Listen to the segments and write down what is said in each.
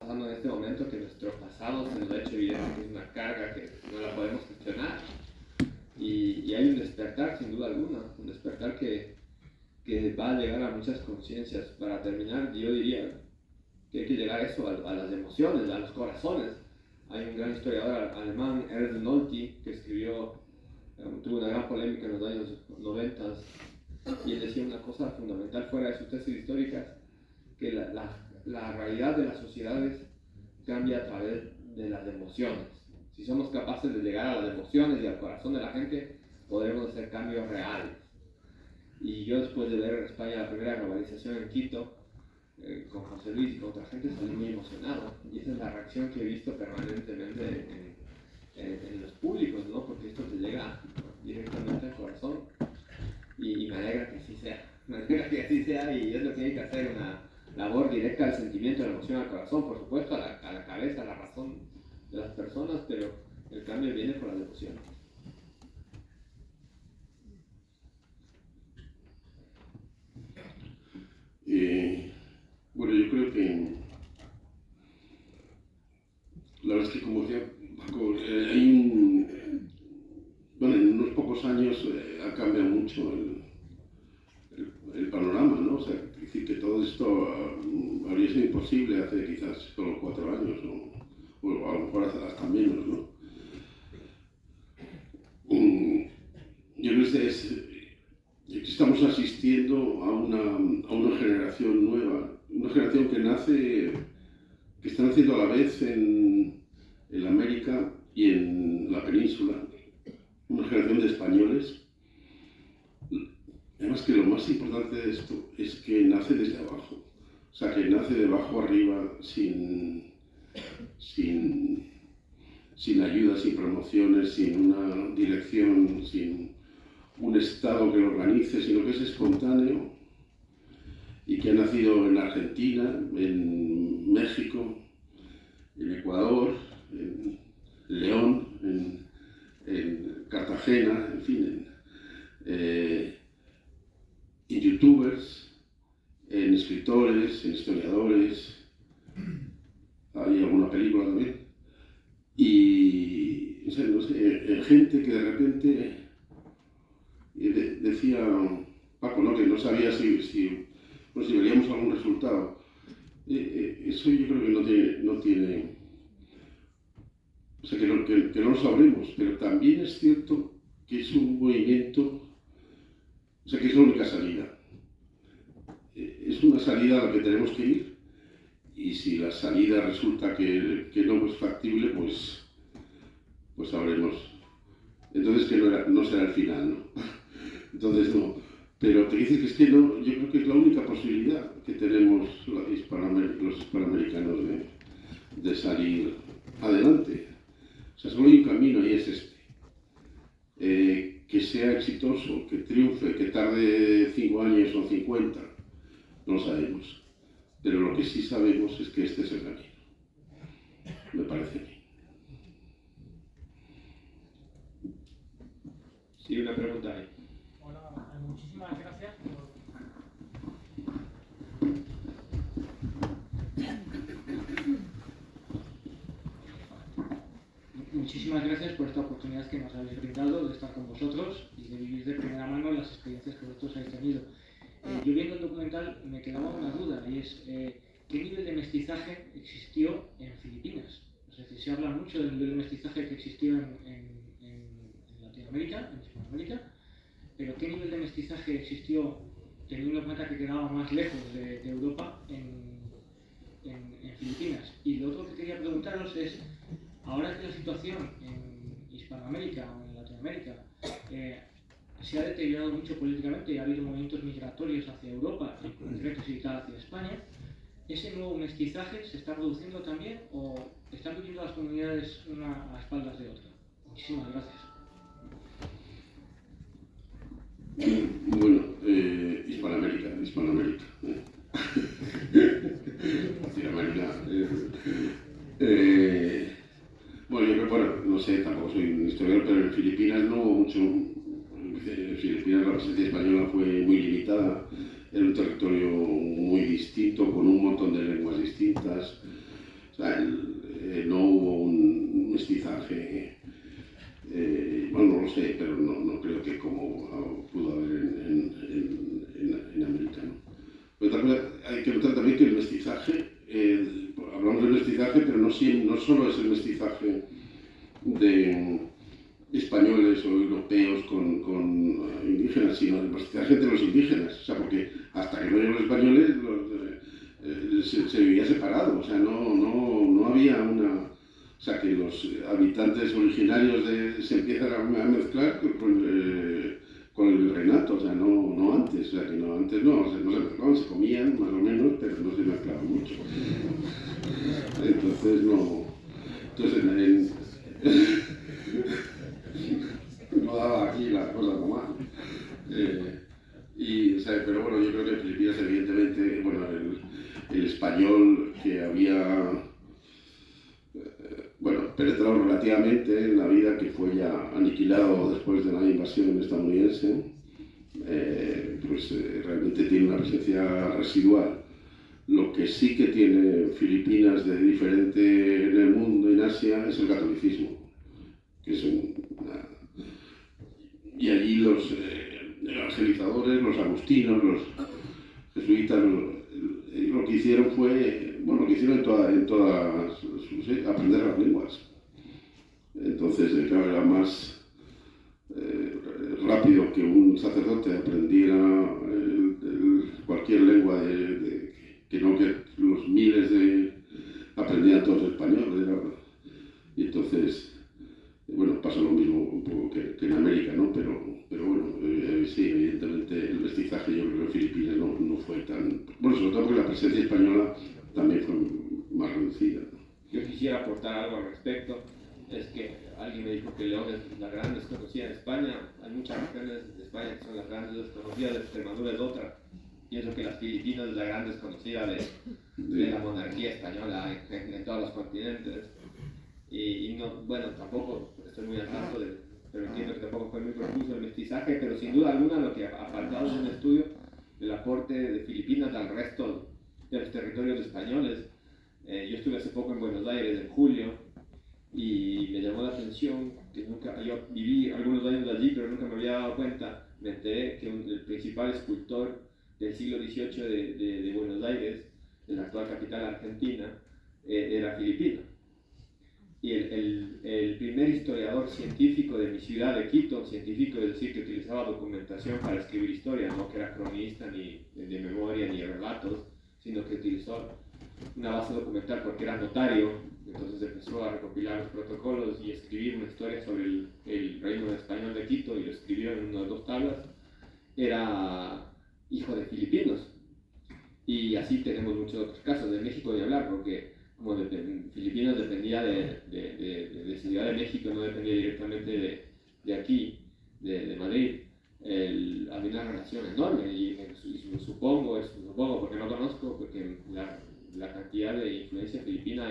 pasando en este momento, que nuestro pasado se nos ha hecho evidente que es una carga que no la podemos gestionar. Y hay un despertar, sin duda alguna, un despertar que va a llegar a muchas conciencias. Para terminar, yo diría que hay que llegar a eso, a las emociones, a los corazones. Hay un gran historiador alemán, Ernst Nolte, que escribió, tuvo una gran polémica en los años 90, y él decía una cosa fundamental fuera de sus tesis históricas, que la realidad de las sociedades cambia a través de las emociones. Si somos capaces de llegar a las emociones y al corazón de la gente, podremos hacer cambios reales. Y yo, después de ver en España la primera globalización en Quito, con José Luis y con otra gente, salí muy emocionado. Y esa es la reacción que he visto permanentemente en los públicos, ¿no? Porque esto te llega directamente al corazón. Y me alegra que así sea. Me alegra que así sea, y es lo que hay que hacer, una labor directa al sentimiento, a la emoción, al corazón, por supuesto, a la cabeza, a la razón de las personas, pero el cambio viene por las emociones. Bueno, yo creo que la verdad es que, como decía Paco, bueno, en unos pocos años ha cambiado mucho el panorama, ¿no? O sea, decir que todo esto habría sido imposible hace quizás solo 4 años, o a lo mejor hasta menos, ¿no? Yo creo que estamos asistiendo a una generación nueva, una generación que está naciendo a la vez en América y en la península, una generación de españoles. Además, que lo más importante de esto es que nace desde abajo, o sea, que nace de abajo arriba, sin ayuda, sin promociones, sin una dirección, sin un Estado que lo organice, sino que es espontáneo y que ha nacido en Argentina, en México, en Ecuador, en León, en Cartagena, en fin, en youtubers, en escritores, en historiadores, hay alguna película también, y no sé, gente que de repente decía Paco, ¿no?, que no sabía si veríamos algún resultado. Eso yo creo que no tiene, o sea, que no lo sabremos, pero también es cierto que es un movimiento, o sea, que es la única salida. Es una salida a la que tenemos que ir, y si la salida resulta que no es factible, pues sabremos. Entonces que no será el final, ¿no? Entonces no. Pero te dices que es que no, yo creo que es la única posibilidad que tenemos los hispanoamericanos de salir adelante. O sea, solo hay un camino, y es este. Que sea exitoso, que triunfe, que tarde 5 años o 50, no lo sabemos. Pero lo que sí sabemos es que este es el camino. Me parece a mí. Sí, una pregunta ahí. Hola, muchísimas gracias Muchísimas gracias por esta oportunidad que nos habéis brindado de estar con vosotros y de vivir de primera mano las experiencias que vosotros habéis tenido. Yo, viendo el documental, me quedaba una duda, y es ¿qué nivel de mestizaje existió en Filipinas? Es decir, se habla mucho del nivel de mestizaje que existió en Latinoamérica, en Hispanoamérica, pero ¿qué nivel de mestizaje existió, teniendo en cuenta que quedaba más lejos de Europa, en Filipinas? Y lo otro que quería preguntaros es, ahora que la situación en Hispanoamérica o en Latinoamérica se ha deteriorado mucho políticamente y ha habido movimientos migratorios hacia Europa, en concreto hacia España, ¿ese nuevo mestizaje se está reduciendo también, o están viviendo las comunidades una a espaldas de otra? Muchísimas gracias. Bueno, Hispanoamérica. Latinoamérica. Bueno, yo creo, no sé, tampoco soy un historiador, pero en Filipinas no hubo mucho. En Filipinas la presencia española fue muy limitada, era un territorio muy distinto, con un montón de lenguas distintas. sea, no hubo un mestizaje, bueno, no lo sé, pero no creo que como pudo haber en América, ¿no? Pero otra cosa, hay que notar también que el mestizaje, hablamos del mestizaje, pero no solo es el mestizaje de españoles o europeos con indígenas, sino el mestizaje entre los indígenas, o sea, porque hasta que no llegaron los españoles se vivía separado, o sea, no había una... O sea, que los habitantes originarios se empiezan a mezclar con el virreinato, o sea, no antes, o sea, que antes no se mezclaban, se comían más o menos, pero no se mezclaban mucho. Entonces no daba aquí las cosas nomás. O sea, pero bueno, yo creo que en Filipinas, evidentemente, bueno, el español que había penetrado relativamente en la vida, que fue ya aniquilado después de la invasión estadounidense, realmente tiene una presencia residual. Lo que sí que tiene Filipinas de diferente en el mundo, en Asia, es el catolicismo, que es y allí los evangelizadores, los agustinos, los jesuitas, lo que hicieron fue, bueno, lo que hicieron en todas aprender las lenguas. Entonces, claro, era más rápido que un sacerdote aprendiera cualquier lengua que no que los miles aprendían todos español. Y entonces, bueno, pasa lo mismo un poco que en América, ¿no? Pero bueno, sí, evidentemente el mestizaje, yo creo que en Filipinas no fue tan... Bueno, sobre todo porque la presencia española también fue más reducida, ¿no? Yo quisiera aportar algo al respecto. Es que alguien me dijo que León es la gran desconocida en España. Hay muchas regiones de España que son las grandes desconocidas, de Extremadura es otra. Pienso que las Filipinas es la gran desconocida de la monarquía española en todos los continentes. Y no, bueno, tampoco estoy muy al tanto pero entiendo que tampoco fue muy profuso el mestizaje, pero sin duda alguna lo que ha faltado es un estudio del aporte de Filipinas al resto de los territorios españoles. Yo estuve hace poco en Buenos Aires, en julio, y me llamó la atención que yo viví algunos años allí, pero nunca me había dado cuenta. Me enteré que el principal escultor del siglo XVIII de Buenos Aires, de la actual capital argentina, era filipino. Y el primer historiador científico de mi ciudad de Quito, científico es decir, que utilizaba documentación para escribir historia, no que era cronista ni de memoria ni de relatos, sino que utilizó una base documental porque era notario, entonces empezó a recopilar los protocolos y escribir una historia sobre el reino español de Quito y lo escribió en unas 2 tablas. Era hijo de filipinos. Y así tenemos muchos otros casos. De México de hablar, porque como Filipinas dependía de Ciudad de México, no dependía directamente de aquí, de Madrid. Había una relación enorme y supongo porque no conozco, porque la cantidad de influencia filipina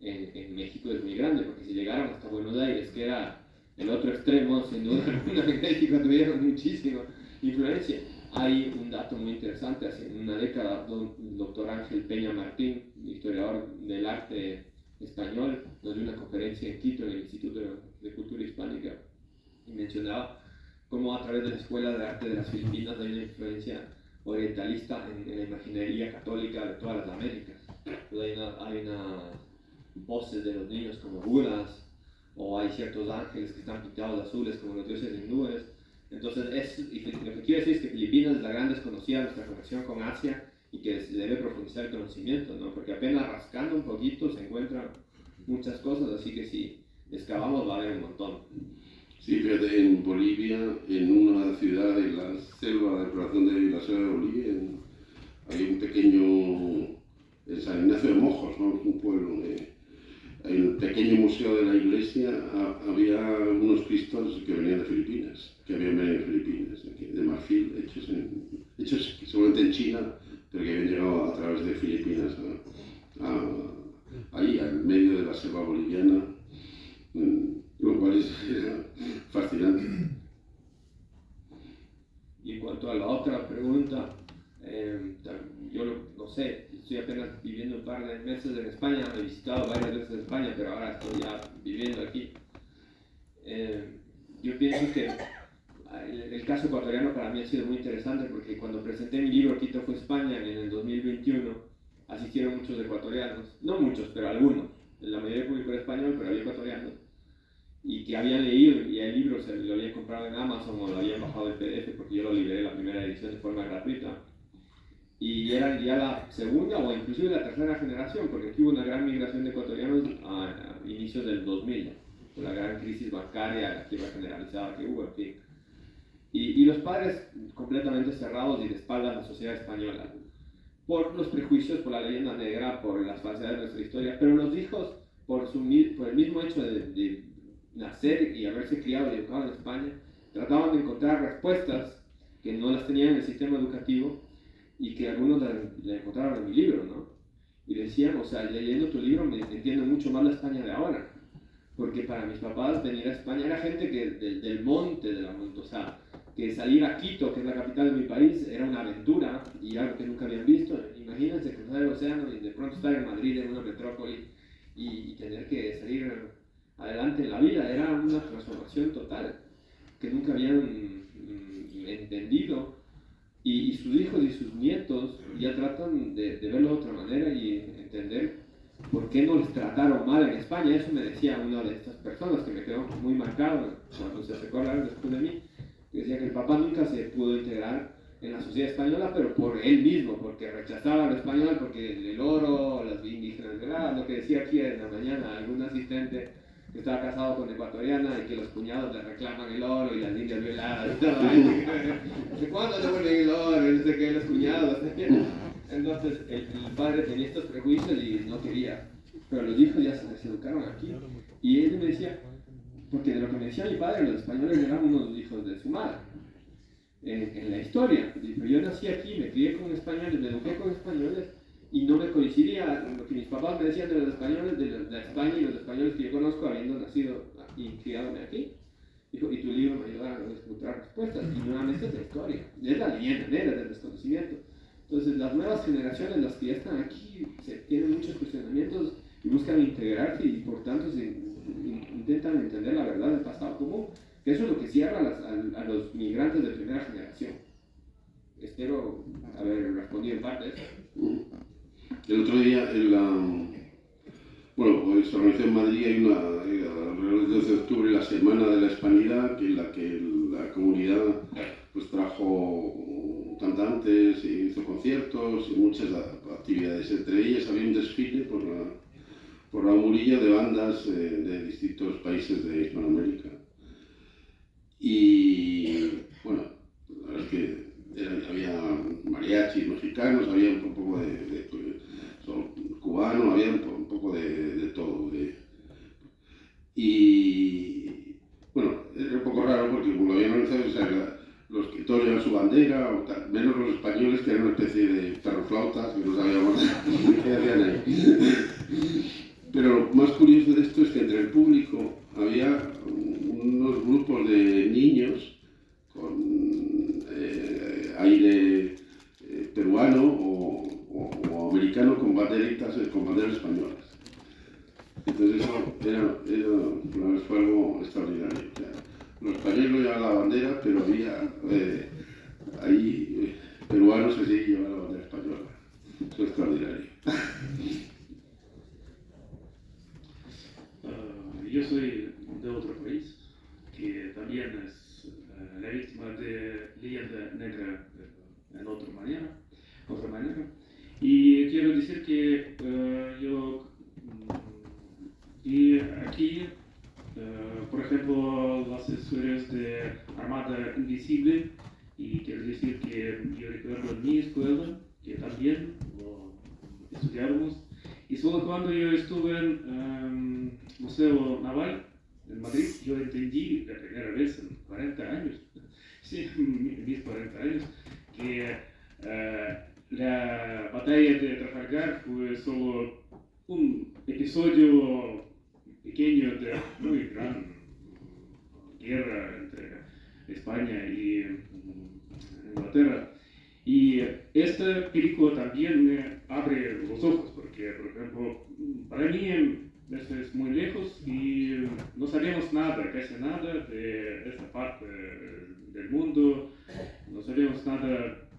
en México es muy grande, porque si llegaron hasta Buenos Aires, que era el otro extremo, sin duda alguna, en México tuvieron muchísima influencia. Hay un dato muy interesante, hace una década, el doctor Ángel Peña Martín, historiador del arte español, nos dio una conferencia en Quito, en el Instituto de Cultura Hispánica, y mencionaba cómo a través de la Escuela de Arte de las Filipinas hay una influencia orientalista en la imaginería católica de todas las Américas. Entonces hay una voces de los niños como Budas, o hay ciertos ángeles que están pintados de azules como los dioses hindúes. Entonces, lo que quiero decir es que Filipinas es la gran desconocida de nuestra conexión con Asia y que se debe profundizar el conocimiento, ¿no? Porque apenas rascando un poquito se encuentran muchas cosas, así que si excavamos va a haber un montón. Sí, fíjate, en Bolivia, en una ciudad de la selva, del corazón de la selva de Bolivia, hay un pequeño, en San Ignacio de Mojos, ¿no? Es un pueblo. En el pequeño museo de la iglesia había unos cristos que venían de Filipinas, que habían venido de Filipinas, de marfil, hechos seguramente en China, pero que habían llegado a través de Filipinas ahí, al medio de la selva boliviana, lo cual es fascinante. Y en cuanto a la otra pregunta, yo no sé, estoy apenas viviendo un par de meses en España, he visitado varias veces España, pero ahora estoy ya viviendo aquí. Yo pienso que el caso ecuatoriano para mí ha sido muy interesante porque cuando presenté mi libro Quito fue España en el 2021, asistieron muchos ecuatorianos, no muchos, pero algunos. La mayoría del público era español, pero había ecuatorianos, y que habían leído y el libro se lo habían comprado en Amazon o lo habían bajado en PDF porque yo lo liberé la primera edición de forma gratuita. Y eran ya la segunda o inclusive la tercera generación, porque aquí hubo una gran migración de ecuatorianos a inicios del 2000, con la gran crisis bancaria, la quiebra generalizada que hubo, en fin. Y los padres completamente cerrados y de espaldas a la sociedad española, por los prejuicios, por la leyenda negra, por las falsedades de nuestra historia, pero los hijos, por el mismo hecho de nacer y haberse criado y educado en España, trataban de encontrar respuestas que no las tenían en el sistema educativo y que algunos la encontraron en mi libro, ¿no? Y decían, o sea, leyendo tu libro me entiendo mucho más la España de ahora, porque para mis papás venir a España era gente que del monte, de la monte, o sea, que salir a Quito, que es la capital de mi país, era una aventura y algo que nunca habían visto. Imagínense cruzar el océano y de pronto estar en Madrid, en una metrópoli, y tener que salir adelante en la vida. Era una transformación total que nunca habían entendido. Y sus hijos y sus nietos ya tratan de verlo de otra manera y entender por qué no les trataron mal en España. Eso me decía una de estas personas que me quedó muy marcado cuando se acercó a hablar después de mí. Decía que el papá nunca se pudo integrar en la sociedad española, pero por él mismo, porque rechazaba lo español, porque el oro, las indígenas violadas, lo que decía aquí en la mañana algún asistente que estaba casado con ecuatoriana y que los cuñados le reclaman el oro y las indias violadas y todo. ¿De cuándo devuelven el oro? Y no sé qué, los cuñados. Entonces el padre tenía estos prejuicios y no quería, pero los hijos ya se educaron aquí. Y él me decía, porque de lo que me decía mi padre, los españoles eran unos hijos de su madre en la historia. Pero yo nací aquí, me crié con españoles, me eduqué con españoles y no me coincidía lo que mis papás me decían de los españoles, de España y los españoles que yo conozco habiendo nacido y criadome aquí. Dijo, y tu libro me ayudará a encontrar respuestas. Y nuevamente es la historia, es la leyenda negra del desconocimiento. Entonces las nuevas generaciones, las que ya están aquí, tienen muchos cuestionamientos y buscan integrarse y por tanto intentan entender la verdad del pasado común, que eso es lo que cierra a los migrantes de primera generación. Espero haber respondido en parte eso. El otro día, pues se organizó en Madrid, hay alrededor del 12 de octubre, la Semana de la Hispanidad, en la que la comunidad pues trajo cantantes, hizo conciertos y muchas actividades. Entre ellas había un desfile por la Murilla de bandas de distintos países de Hispanoamérica. Y bueno, la verdad es que había mariachis mexicanos, había un poco de cubano, había un poco de todo. Y bueno, era un poco raro porque como lo habían organizado, o sea, los que todos llevan su bandera, menos los españoles que eran una especie de perroflautas que no sabíamos qué hacían ahí. Pero lo más curioso de esto es que entre el público había unos grupos de niños con aire peruano o americano con banderitas, con banderas españolas. Entonces eso fue algo extraordinario. O sea, los españoles no llevaban la bandera, pero había ahí peruanos que sí llevaban la bandera española. Eso es extraordinario. Yo soy de otro país que también es la víctima de leyenda negra en otra manera. Y quiero decir que yo vi aquí, por ejemplo, las historias de Armada Invisible, y quiero decir que yo recuerdo en mi escuela que también lo estudiábamos. Y solo cuando yo estuve en Museo Naval en Madrid, yo entendí la primera vez en 40 años, sí, mis 40 años, que la batalla de Trafalgar fue solo un episodio pequeño de muy gran guerra entre España y Inglaterra. Y esta película también me abre los ojos, porque, por ejemplo, para mí esto es muy lejos y no sabemos nada, casi nada de esta parte del mundo, no sabemos nada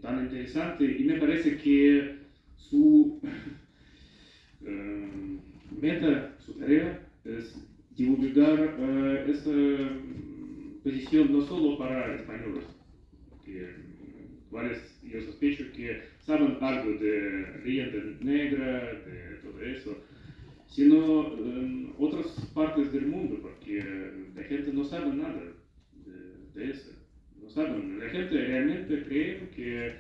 tan interesante y me parece que su meta, su tarea es divulgar esta posición no solo para españoles, que yo sospecho que saben algo de leyenda negra, de todo eso, sino en otras partes del mundo, porque la gente no sabe nada de eso. No saben. La gente realmente cree que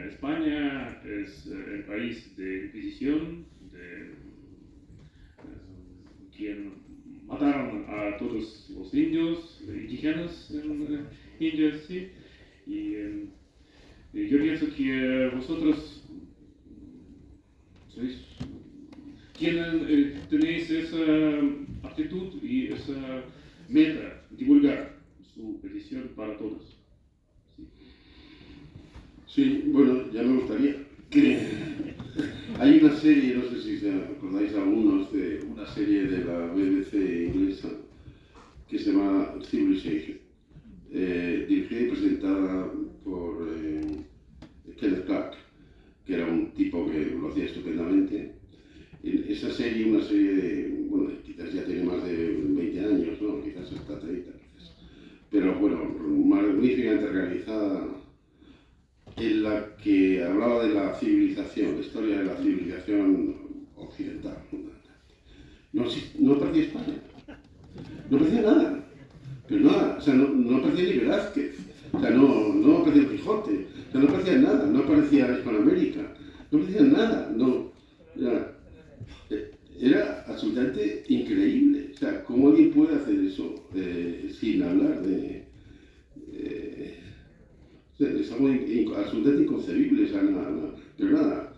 España es el país de Inquisición, de quien mataron a todos los indios, indígenas en India, sí. Y yo pienso que vosotros tenéis esa actitud y esa meta, divulgar su petición para todos. Sí, bueno, ya me gustaría que hay una serie, no sé si os acordáis algunos, de una serie de la BBC inglesa que se llama Civilization, dirigida y presentada por Kenneth Clark, que era un tipo que lo hacía estupendamente. Esa serie, una serie de, bueno, quizás ya tiene más de 20 años, ¿no? Quizás hasta 30, quizás. Pero bueno, magníficamente realizada, en la que hablaba de la civilización, la historia de la civilización occidental. No parecía España, no parecía nada, pero nada, o sea, no parecía ni Velázquez, o sea, no parecía el Quijote, o sea, no parecía nada, no parecía Hispanoamérica, no parecía nada, no, era absolutamente increíble, o sea, ¿cómo alguien puede hacer eso sin hablar de... es algo absolutamente inconcebible, o sea, pero nada,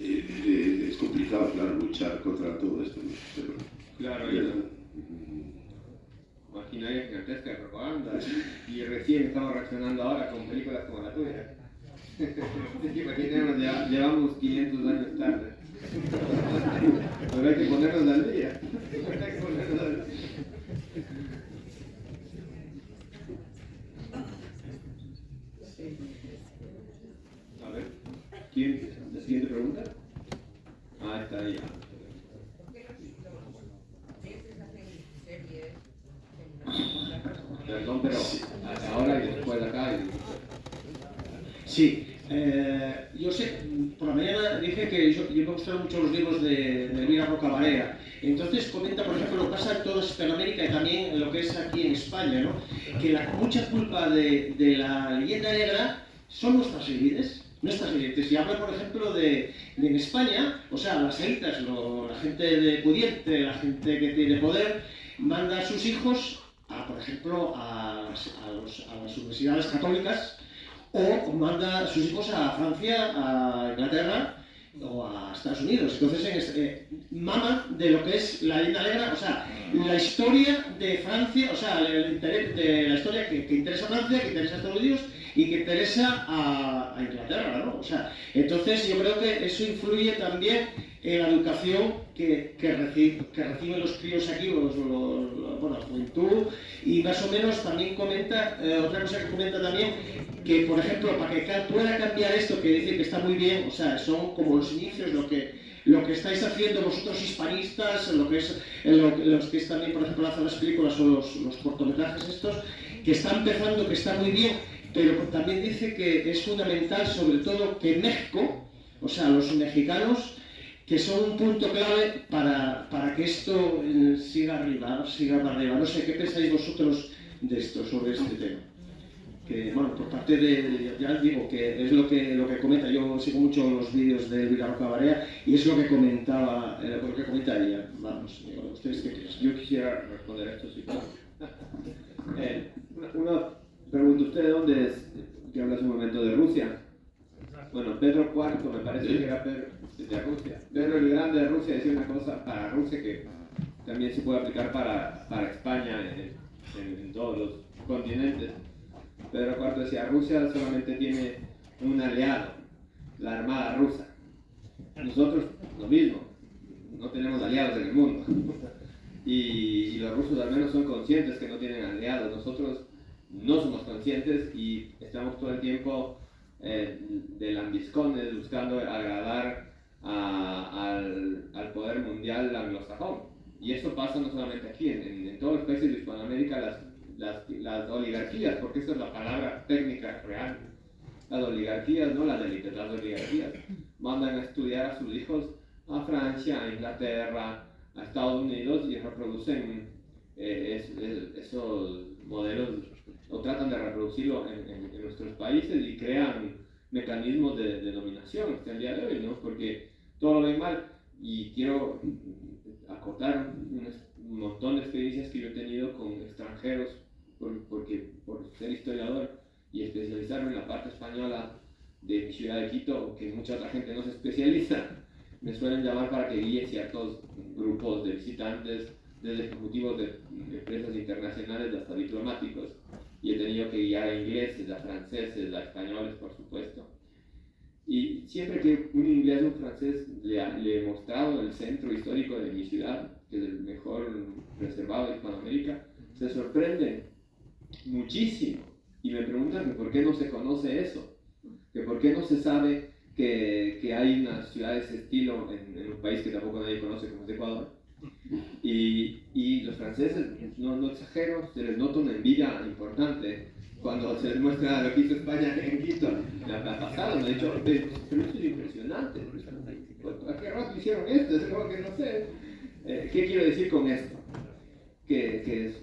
es complicado, claro, luchar contra todo esto, ¿no? Pero, claro, hay una maquinaria gigantesca de propaganda y recién estamos reaccionando ahora con películas como la tuya. Imaginemos, llevamos 500 años tarde. Pero hay que ponernos al día. Hay que ponernos al día. A ver, ¿quién? ¿La siguiente pregunta? Ah, está ahí. Perdón, pero ahora y después acá. Sí, yo sé, por la mañana dije que yo me gustaron mucho los libros de Elvira Roca Barea. Entonces comenta, por ejemplo, lo que pasa en toda Hispanoamérica y también en lo que es aquí en España, ¿no? Que mucha culpa de la leyenda negra son nuestras élites. Y habla, por ejemplo, de en España, o sea, las élites, la gente de pudiente, la gente que tiene poder, manda a sus hijos, por ejemplo, a las universidades católicas, o manda a sus hijos a Francia, a Inglaterra o a Estados Unidos. Entonces maman de lo que es la leyenda negra, o sea, la historia de Francia, o sea, de la historia que interesa a Francia, que interesa a Estados Unidos y que interesa a Inglaterra, ¿no? O sea, entonces yo creo que eso influye también en la educación que reciben los críos aquí, bueno, la juventud, y más o menos también comenta, otra cosa que comenta también, que por ejemplo, para que pueda cambiar esto, que dice que está muy bien, o sea, son como los inicios, lo que estáis haciendo vosotros hispanistas, los que también, por ejemplo, hacen las películas o los cortometrajes estos, que está empezando, que está muy bien, pero también dice que es fundamental, sobre todo, que México, o sea, los mexicanos, que son un punto clave para que esto siga para arriba. No sé, ¿qué pensáis vosotros de esto, sobre este tema? Que, bueno, por parte ya digo, que es lo que comenta, yo sigo mucho los vídeos de Elvira Roca Barea y es lo que comentaba, lo que comenta ella. Vamos, ¿ustedes qué piensan? Yo quisiera responder a esto, sí, claro. Una pregunta, ¿usted de dónde es? Que habla hace un momento de Rusia. Bueno, Pedro IV me parece que era Pedro de Rusia. Pedro el Grande de Rusia decía una cosa para Rusia que también se puede aplicar para España en todos los continentes. Pedro IV decía, Rusia solamente tiene un aliado, la Armada rusa. Nosotros lo mismo, no tenemos aliados en el mundo. Y los rusos al menos son conscientes que no tienen aliados. Nosotros no somos conscientes y estamos todo el tiempo de lambiscones buscando agradar al poder mundial anglosajón. Y eso pasa no solamente aquí, en todos los países de Hispanoamérica, las oligarquías, porque esa es la palabra técnica real. Las oligarquías, no las élites, las oligarquías mandan a estudiar a sus hijos a Francia, a Inglaterra, a Estados Unidos y reproducen esos modelos o tratan de reproducirlo en nuestros países y crean mecanismos de dominación hasta el día de hoy, ¿no? Porque todo lo ven mal. Y quiero acotar un montón de experiencias que yo he tenido con extranjeros, porque por ser historiador y especializarme en la parte española de mi ciudad de Quito, que mucha otra gente no se especializa, me suelen llamar para que guíe ciertos grupos de visitantes, desde ejecutivos de empresas internacionales hasta diplomáticos, y he tenido que guiar a ingleses, a franceses, a españoles, por supuesto. Y siempre que un inglés o un francés le he mostrado el centro histórico de mi ciudad, que es el mejor preservado de Hispanoamérica, se sorprenden muchísimo y me preguntan que por qué no se conoce eso, que por qué no se sabe que hay una ciudad de ese estilo en un país que tampoco nadie conoce como es Ecuador. Y los franceses, no exagero, se les nota una envidia importante cuando se les muestra lo que hizo España en Quito. Me ha pasado, me ha dicho, pero esto es impresionante, ¿a qué rato hicieron esto? Es como que no sé. ¿Qué quiero decir con esto? Que es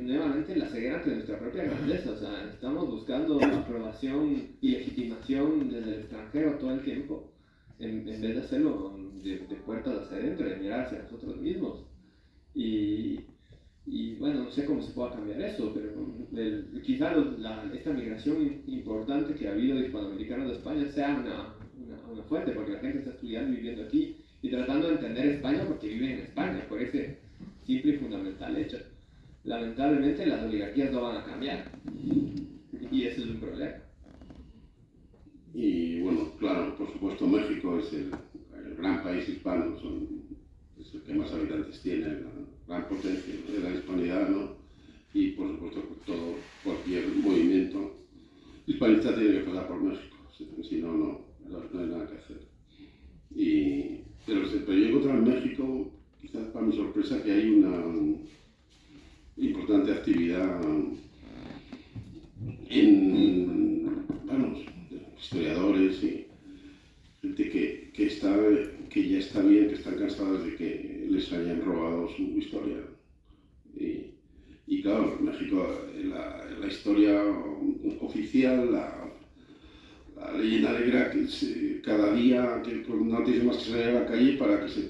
nuevamente la ceguera ante nuestra propia grandeza. O sea, estamos buscando aprobación y legitimación desde el extranjero todo el tiempo, en vez de hacerlo de puertas hacia adentro, de mirar hacia nosotros mismos. Y bueno, no sé cómo se pueda cambiar eso, pero quizá esta migración importante que ha habido de hispanoamericanos de España sea una fuente, porque la gente está estudiando y viviendo aquí y tratando de entender España porque viven en España, por ese simple y fundamental hecho. Lamentablemente las oligarquías no van a cambiar y ese es un problema. Y bueno, claro, por supuesto México es el gran país hispano, es el que más habitantes tiene, la gran potencia de la hispanidad, ¿no? Y por supuesto cualquier movimiento hispanista tiene que pasar por México, si no, no hay nada que hacer. Pero yo he encontrado en México, quizás para mi sorpresa, que hay una importante actividad historiadores y gente que ya está bien, que están cansadas de que les hayan robado su historia. Y claro, en México la historia oficial, la leyenda negra, que cada día que no tienes más que salir a la calle para que se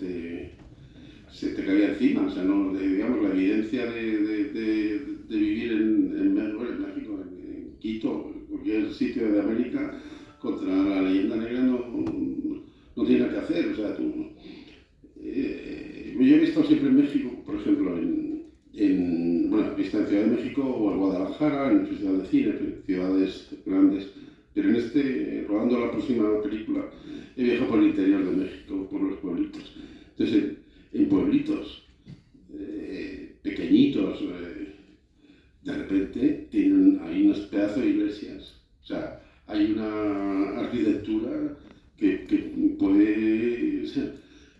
te caiga encima. O sea, no, digamos, la evidencia de vivir en México, en Quito, en cualquier sitio de América, contra la leyenda negra no tiene nada que hacer. O sea, yo he visto siempre en México, por ejemplo, he visto en Ciudad de México o en Guadalajara, en el Festival de Cine, ciudades grandes, pero rodando la próxima película, he viajado por el interior de México, por los pueblitos. Entonces, en pueblitos pequeñitos, de repente hay unos pedazos de iglesias. O sea, hay una arquitectura que puede ser,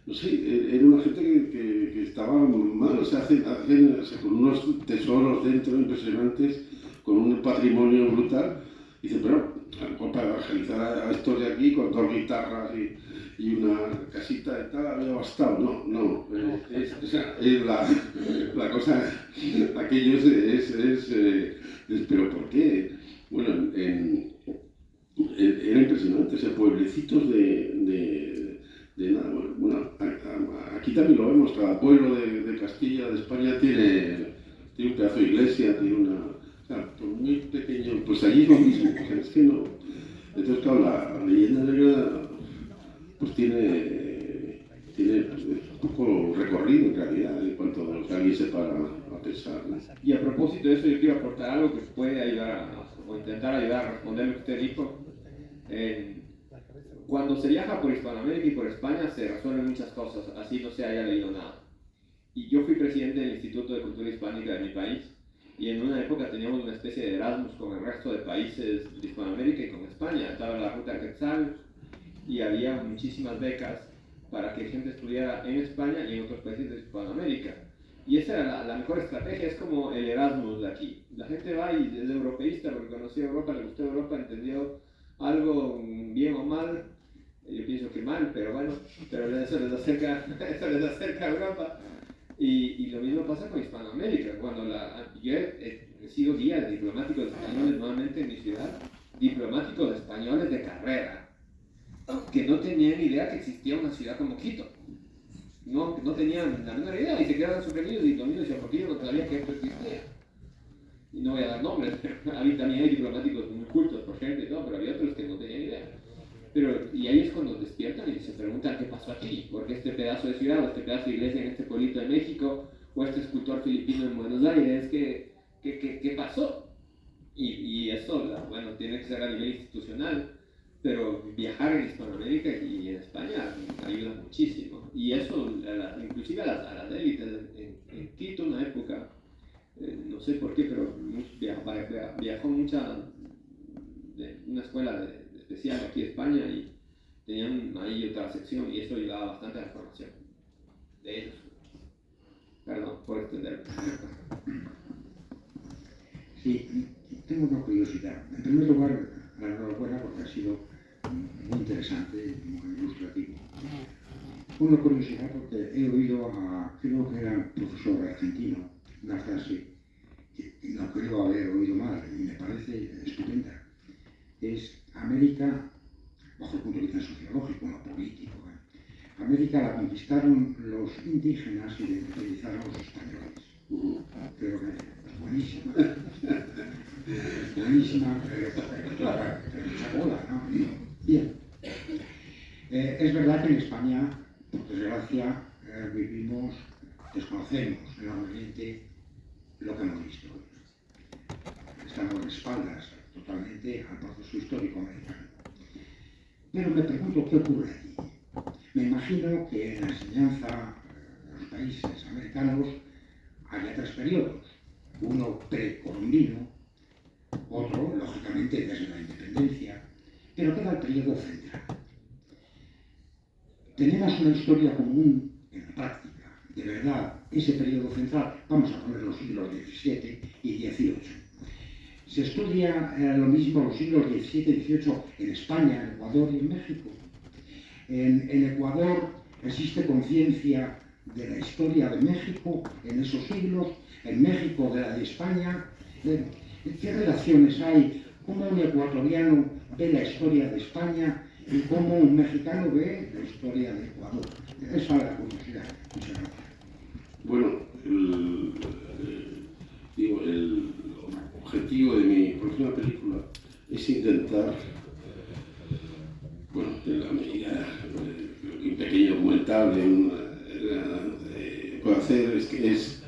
no sé, era una gente que estaba mal, o sea, hacen con unos tesoros dentro impresionantes, con un patrimonio brutal. Dice, pero a lo mejor para evangelizar a estos de aquí con 2 guitarras y una casita y tal, había bastado. No, la cosa, aquello pero ¿por qué? Bueno, era impresionante, o sea, pueblecitos de nada. Bueno, aquí también lo vemos, cada pueblo de Castilla, de España, tiene un pedazo de iglesia, tiene o sea, por muy pequeño, pues allí es lo mismo, o sea, es que no. Entonces, claro, la leyenda negra pues tiene un poco recorrido en realidad, en cuanto a que alguien sepa pensar, ¿no? Y a propósito de eso, yo quiero aportar algo que puede ayudar o intentar ayudar a responder lo que usted dijo. Cuando se viaja por Hispanoamérica y por España se resuelven muchas cosas, así no se haya leído nada. Y yo fui presidente del Instituto de Cultura Hispánica de mi país, y en una época teníamos una especie de Erasmus con el resto de países de Hispanoamérica y con España. Estaba la Ruta Quetzal y había muchísimas becas para que gente estudiara en España y en otros países de Hispanoamérica. Y esa era la mejor estrategia, es como el Erasmus de aquí. La gente va y es europeísta porque conoció Europa, le gustó Europa, entendió algo bien o mal. Yo pienso que mal, pero bueno, pero eso les acerca a Europa. Y lo mismo pasa con Hispanoamérica. Yo he sido guía de diplomáticos españoles nuevamente en mi ciudad, diplomáticos españoles de carrera, que no tenían idea que existía una ciudad como Quito. No tenían la menor idea y se quedaban sorprendidos y lo mismo decían, porque yo no sabía que esto existía. Y no voy a dar nombres, pero también hay diplomáticos muy cultos, por ejemplo, y todo, pero había otros que no tenían idea. Y ahí es cuando despiertan y se preguntan qué pasó aquí, porque este pedazo de ciudad, o este pedazo de iglesia en este pueblito de México, o este escultor filipino en Buenos Aires, ¿qué pasó? Y eso, bueno, tiene que ser a nivel institucional, pero viajar en Hispanoamérica y en España ayuda muchísimo. Y eso, inclusive a las élites, en Quito, una época, no sé por qué, pero viajó mucha de una escuela especial aquí de España y tenían ahí otra sección y eso ayudaba bastante a la formación de ellos. Perdón por extenderme. Sí, tengo una curiosidad. En primer lugar, la enhorabuena porque ha sido muy interesante y muy ilustrativo. Una curiosidad porque he oído creo que era un profesor argentino, una frase que no creo haber oído mal y me parece estupenda. Es América, bajo el punto de vista sociológico, no político. América la conquistaron los indígenas y la indemnizaron los españoles. Creo que es buenísima. Buenísima, pero mucha bola, ¿no? Bien. Es verdad que en España, por desgracia, desconocemos enormemente lo que hemos visto. Estamos de espaldas totalmente al proceso histórico americano. Pero me pregunto qué ocurre aquí. Me imagino que en la enseñanza de los países americanos había tres periodos. Uno precolombino, otro, lógicamente, desde la independencia, pero queda el periodo central. Tenemos una historia común en la práctica. De verdad, ese periodo central, vamos a poner los siglos XVII y XVIII. Se estudia lo mismo los siglos XVII y XVIII en España, en Ecuador y en México. En Ecuador existe conciencia de la historia de México en esos siglos, en México de la de España. ¿Qué relaciones hay? ¿Cómo un ecuatoriano ve la historia de España y cómo un mexicano ve la historia de Ecuador? Esa es la curiosidad. Muchas gracias. Bueno, el objetivo de mi próxima película es intentar, bueno, en la medida que un pequeño documental puedo hacer es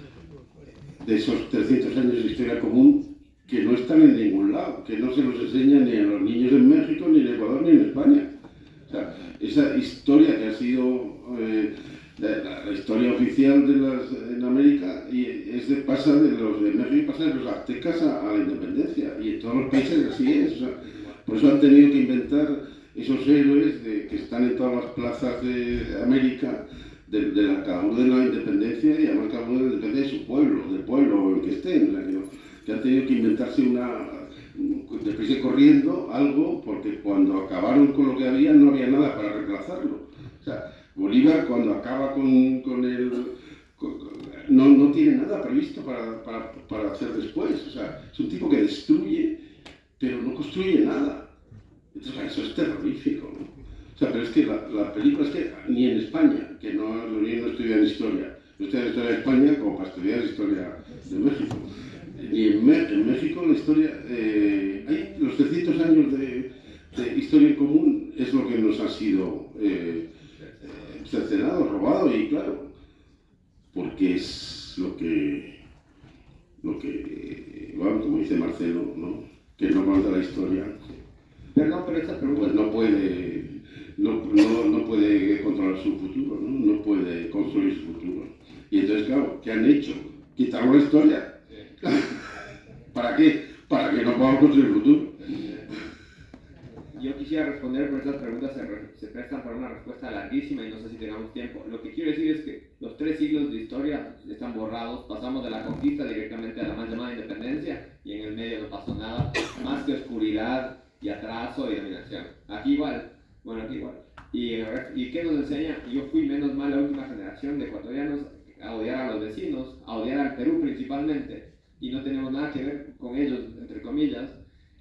de esos 300 años de historia común que no están en ningún lado, que no se los enseña ni a los niños en México, ni en Ecuador, ni en España. O sea, esa historia que ha sido la historia oficial en América pasa de los de México, pasa de los aztecas a la independencia, y en todos los países así es. O sea, por eso han tenido que inventar esos héroes que están en todas las plazas de América, cada uno de la independencia, y además cada uno de la independencia de su pueblo, del pueblo en el que estén. O sea, que han tenido que inventarse deprisa corriendo algo, porque cuando acabaron con lo que había no había nada para reemplazarlo. O sea, Bolívar cuando acaba no tiene nada previsto para hacer después. O sea, es un tipo que destruye, pero no construye nada. Entonces, eso es terrorífico, ¿no? O sea, pero es que la película es que ni en España, que los niños no estudian historia, no estudian historia de España como para estudiar historia de México. Y en México la historia, hay los 300 años de historia en común es lo que nos ha sido cercenado, robado, y claro, porque es lo que bueno, como dice Marcelo, ¿no? Que no conoce la historia, Perdón, pero esta pregunta... pues no puede controlar su futuro, ¿no? No puede construir su futuro. Y entonces, claro, ¿qué han hecho? ¿Quitar la historia? ¿Para qué? Para que no podamos construir el futuro. Yo quisiera responder, pero estas preguntas se prestan para una respuesta larguísima y no sé si tengamos tiempo. Lo que quiero decir es que los 3 siglos de historia están borrados, pasamos de la conquista directamente a la mal llamada independencia y en el medio no pasó nada, más que oscuridad y atraso y dominación. Aquí igual. ¿Y qué nos enseña? Yo fui menos mal la última generación de ecuatorianos a odiar a los vecinos, a odiar al Perú principalmente, y no tenemos nada que ver con ellos, entre comillas,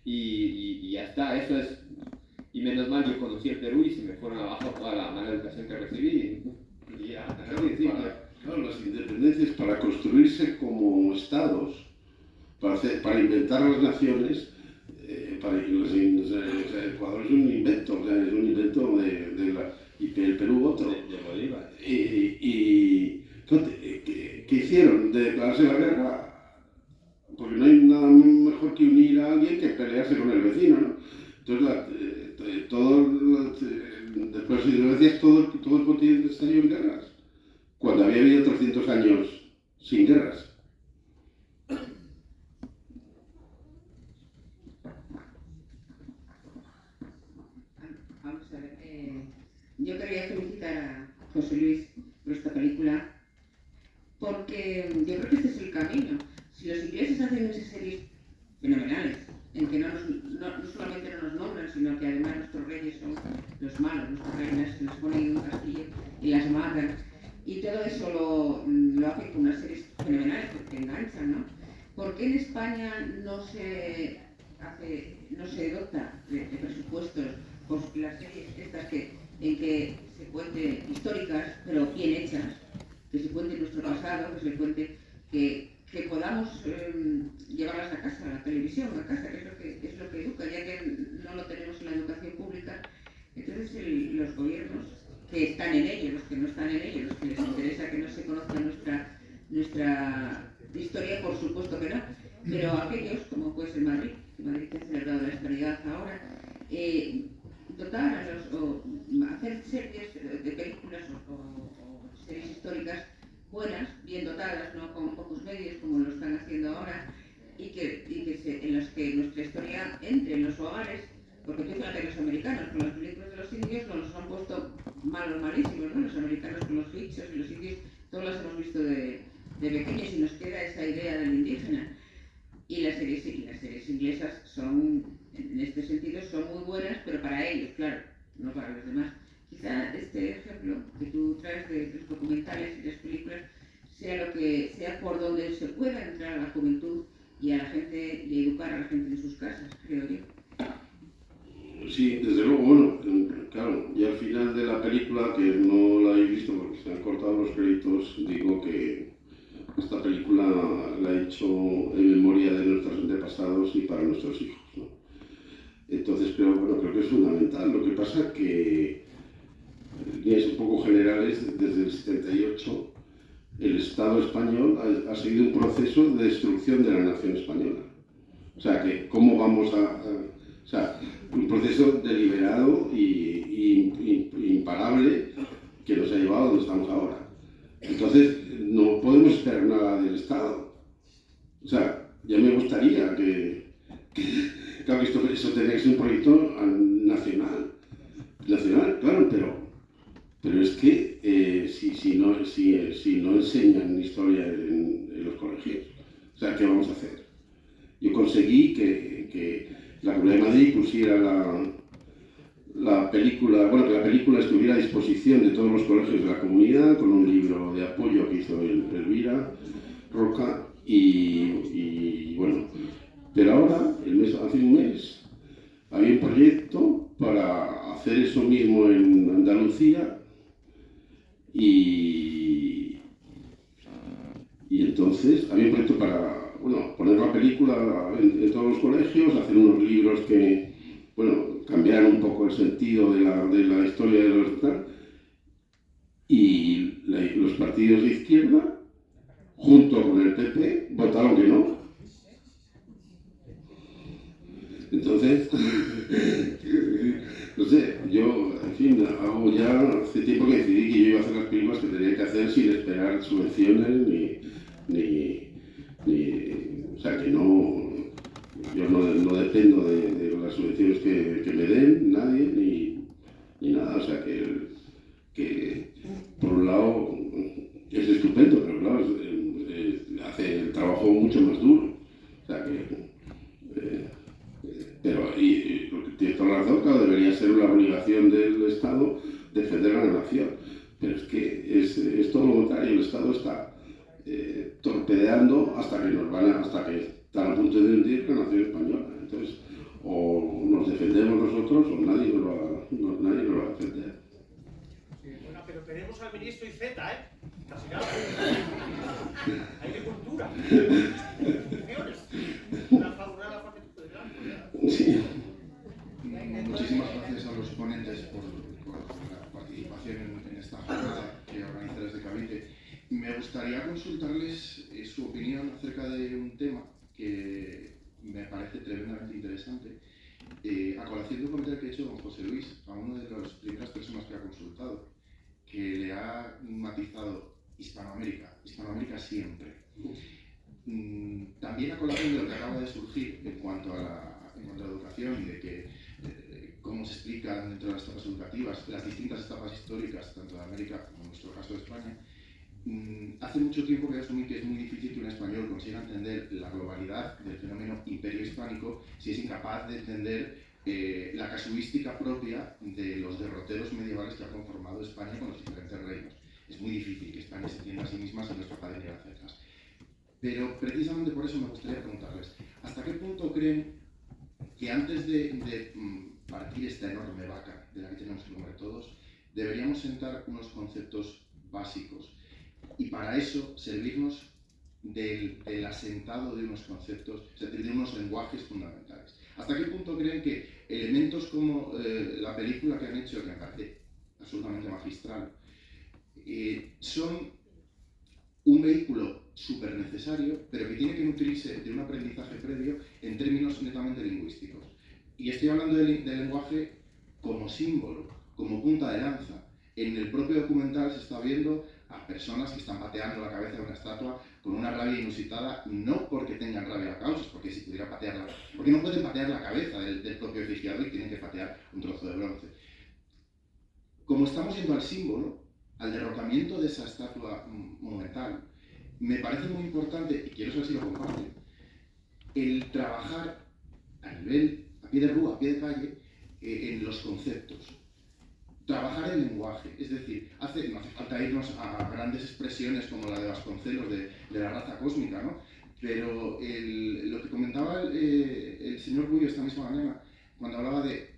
y ya está, eso es. Y menos mal yo conocí el Perú y se me fueron abajo toda la mala educación que recibí. Y ya, Claro, las independencias para construirse como estados, para inventar las naciones, Ecuador es un invento, es un invento y el Perú otro. De Bolívar. ¿Qué hicieron? ¿De declararse la guerra? Porque no hay nada mejor que unir a alguien que pelearse con el vecino, ¿no? Entonces, después de independencias, todo el continente estalló en guerras, cuando había habido 300 años sin guerras. Vamos a ver, yo quería felicitar a José Luis por esta película, porque yo creo que este es el camino. Si los ingleses hacen esas series fenomenales, en que no solamente no nos nombran, sino que además nuestros reyes son los malos, nuestras reinas se les ponen en un castillo y las matan, y todo eso lo hacen con unas series fenomenales porque enganchan, ¿no? ¿Por qué en España no se dota de presupuestos por las series estas en que se cuenten históricas, pero bien hechas, que se cuente nuestro pasado, que se cuente, que podamos llevarlas a casa, a la televisión, a casa, que es lo que educa, ya que no lo tenemos en la educación pública? Entonces los gobiernos que están en ello, los que no están en ello, los que les interesa que no se conozca nuestra historia, por supuesto que no, pero aquellos, como puede ser Madrid, que Madrid ha celebrado la hispanidad ahora, dotar o hacer series de películas o series históricas buenas, bien dotadas, no con pocos medios como lo están haciendo ahora, en los que nuestra historia entre en los hogares, porque fíjate, los americanos con las películas de los indios nos los han puesto malísimos, ¿no? Los americanos con los bichos y los indios, todos los hemos visto de pequeños y nos queda esa idea del indígena. Y las series inglesas son, en este sentido, son muy buenas, pero para ellos, claro, no para los demás. Quizá este ejemplo que tú traes de los documentales y las películas sea por donde se pueda entrar a la juventud y a la gente y educar a la gente en sus casas, creo yo. Sí, desde luego, bueno, claro, y al final de la película, que no la he visto porque se han cortado los créditos, digo que esta película la he hecho en memoria de nuestros antepasados y para nuestros hijos, ¿no? Entonces, pero bueno, creo que es fundamental. Lo que pasa que, en líneas un poco generales, desde el 78, el Estado español ha seguido un proceso de destrucción de la nación española. O sea, que cómo vamos o sea, un proceso deliberado y imparable que nos ha llevado a donde estamos ahora. Entonces, no podemos esperar nada del Estado. O sea, ya me gustaría claro que eso tendría que ser un proyecto nacional, claro, pero es que si no enseñan historia en los colegios, o sea, ¿qué vamos a hacer? Yo conseguí que la Comunidad de Madrid pusiera la película, bueno, que la película estuviera a disposición de todos los colegios de la comunidad, con un libro de apoyo que hizo Elvira Roca, y bueno, pero ahora, hace un mes, había un proyecto para hacer eso mismo en Andalucía, y entonces había un proyecto para poner la película en todos los colegios, hacer unos libros que cambiaran un poco el sentido de la historia de los tal, y los partidos de izquierda junto con el PP, votaron que no. Entonces, no sé, yo, en fin, hago ya hace tiempo que decidí que yo iba a hacer las películas que tenía que hacer sin esperar subvenciones o sea, que no, yo no dependo de las subvenciones que me den nadie, ni nada, o sea, que por un lado es estupendo, pero claro, hace el trabajo mucho más duro, o sea, pero tienes toda la razón, claro, debería ser una obligación del Estado defender a la nación, pero es que es todo lo contrario, el Estado está torpedeando hasta que están a punto de hundir la nación española. Entonces, o nos defendemos nosotros o nadie nos va a defender. Bueno, pero tenemos al ministro Iceta, ¿eh? Casi nada. Hay de cultura. Instituciones. Una favorable parte de Sí. Muchísimas gracias a los ponentes por la participación en esta jornada que organiza desde Cavite. Me gustaría consultarles su opinión acerca de un tema que me parece tremendamente interesante. A colación de un comentario que ha hecho don José Luis a una de las primeras personas que ha consultado, que le ha matizado Hispanoamérica siempre. También a colación de lo que acaba de surgir en cuanto a la educación y de que cómo se explican dentro de las etapas educativas las distintas etapas históricas, tanto de América como en nuestro caso de España. Hace mucho tiempo que asumí que es muy difícil que un español consiga entender la globalidad del fenómeno imperio hispánico si es incapaz de entender la casuística propia de los derroteros medievales que ha conformado España con los diferentes reinos. Es muy difícil que España se entienda a sí misma sin nuestra cadena de acercas. Pero precisamente por eso me gustaría preguntarles, ¿hasta qué punto creen que antes de partir esta enorme vaca de la que tenemos que comer todos, deberíamos sentar unos conceptos básicos y para eso servirnos del asentado de unos conceptos, es decir, de unos lenguajes fundamentales? ¿Hasta qué punto creen que elementos como la película que han hecho, que me parece absolutamente magistral, son un vehículo súper necesario, pero que tiene que nutrirse de un aprendizaje previo en términos netamente lingüísticos? Y estoy hablando del lenguaje como símbolo, como punta de lanza. En el propio documental se está viendo a personas que están pateando la cabeza de una estatua con una rabia inusitada, no porque tengan rabia a causas, porque si pudiera patearla, porque no pueden patear la cabeza del propio efigiado y tienen que patear un trozo de bronce. Como estamos yendo al símbolo, al derrocamiento de esa estatua monumental, me parece muy importante, y quiero saber si lo comparten, el trabajar a nivel, a pie de rúa, a pie de calle, en los conceptos. Trabajar el lenguaje, es decir, no hace falta irnos a grandes expresiones como la de Vasconcelos, de la raza cósmica, ¿no? Pero lo que comentaba el señor Rubio esta misma mañana, cuando hablaba de